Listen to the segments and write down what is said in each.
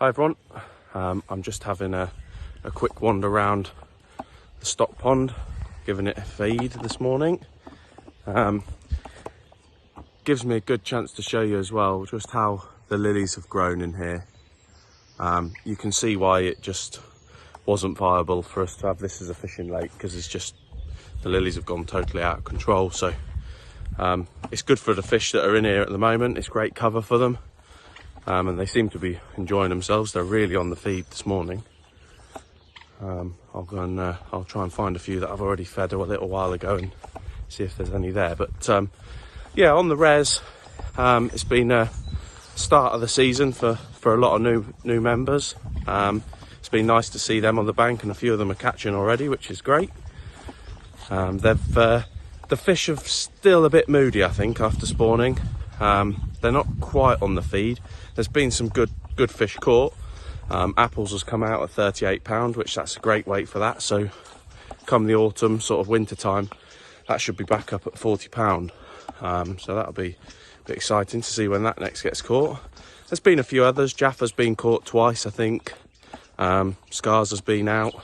Hi everyone, I'm just having a quick wander around the stock pond, giving it a feed this morning. Gives me a good chance to show you as well just how the lilies have grown in here. You can see why it just wasn't viable for us to have this as a fishing lake, because it's just the lilies have gone totally out of control. So it's good for the fish that are in here at the moment. It's great cover for them. And they seem to be enjoying themselves. They're really on the feed this morning. I'll go and I'll try and find a few that I've already fed a little while ago and see if there's any there. But yeah, on the res, it's been a start of the season for a lot of new members. It's been nice to see them on the bank, and a few of them are catching already, which is great. The fish are still a bit moody, I think, after spawning. They're not quite on the feed. There's been some good fish caught. Apples has come out at £38, which that's a great weight for that. So come the autumn, sort of winter time, that should be back up at £40. So that'll be a bit exciting to see when that next gets caught. There's been a few others. Jaffa's been caught twice, I think. Scars has been out,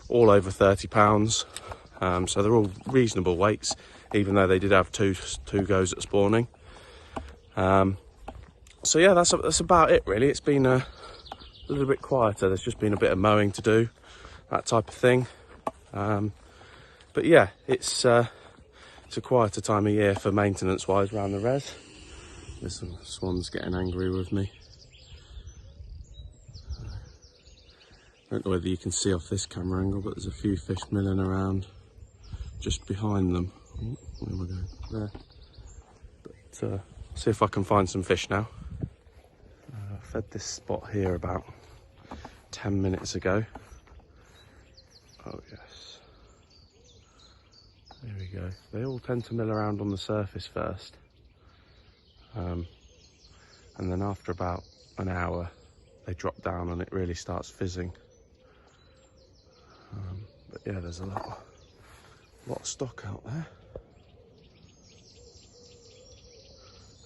all over £30. So they're all reasonable weights, even though they did have two goes at spawning. So yeah, that's about it really. It's been a little bit quieter. There's just been a bit of mowing to do, that type of thing. But yeah, it's a quieter time of year for maintenance wise around the res. There's some swans getting angry with me. I don't know whether you can see off this camera angle, but there's a few fish milling around just behind them. Oh, where am I going? There. But see if I can find some fish now. I fed this spot here about 10 minutes ago. Oh yes. There we go. They all tend to mill around on the surface first. And then after about an hour, they drop down and it really starts fizzing. But yeah, there's a lot of stock out there.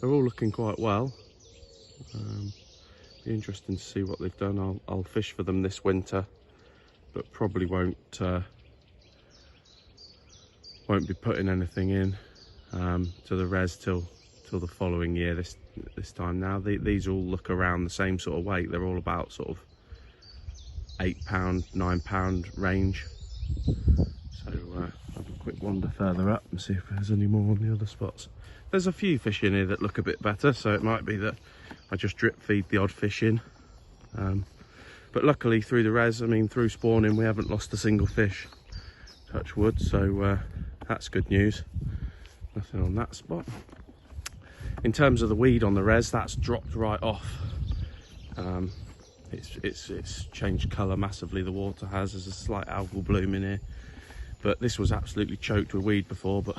They're all looking quite well. Be interesting to see what they've done. I'll fish for them this winter, but probably won't be putting anything in to the res till the following year. This time now, these all look around the same sort of weight. They're all about sort of £8, £9 range. So have a quick wander further up and see if there's any more on the other spots. There's a few fish in here that look a bit better, so it might be that I just drip feed the odd fish in. But luckily through the res, I mean through spawning, we haven't lost a single fish, touch wood, so that's good news. Nothing on that spot. In terms of the weed on the res, that's dropped right off. It's changed colour massively, the water has. There's a slight algal bloom in here, but this was absolutely choked with weed before, but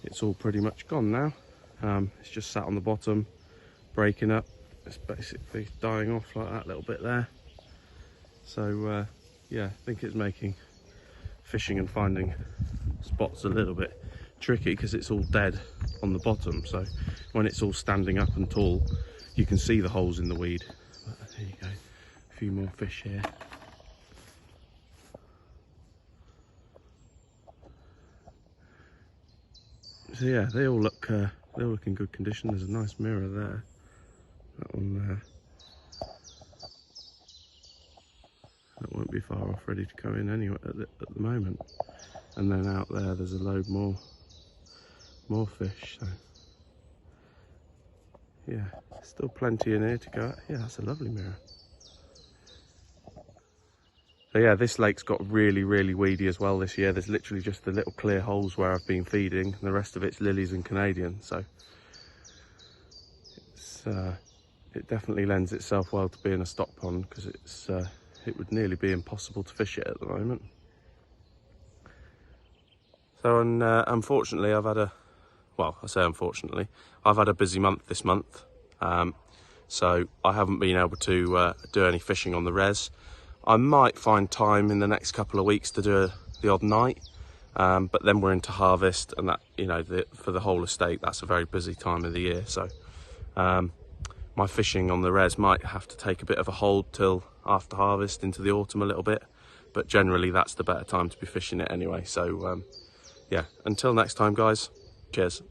it's all pretty much gone now. It's just sat on the bottom, breaking up. It's basically dying off like that little bit there. So yeah, I think it's making fishing and finding spots a little bit tricky because it's all dead on the bottom. So when it's all standing up and tall, you can see the holes in the weed. But there you go, a few more fish here. So yeah, they all look in good condition. There's a nice mirror there. That one there. That won't be far off, ready to go in anyway at the moment. And then out there, there's a load more fish. So yeah, still plenty in here to go at. Yeah, that's a lovely mirror. So yeah, this lake's got really weedy as well this year. There's literally just the little clear holes where I've been feeding, and the rest of it's lilies and Canadian. So it definitely lends itself well to being a stock pond, because it would nearly be impossible to fish it at the moment. So unfortunately, I've had a busy month this month. So I haven't been able to do any fishing on the res. I might find time in the next couple of weeks to do the odd night, but then we're into harvest, and that, you know, for the whole estate, that's a very busy time of the year. So my fishing on the res might have to take a bit of a hold till after harvest into the autumn a little bit, but generally that's the better time to be fishing it anyway. So yeah, until next time guys, cheers.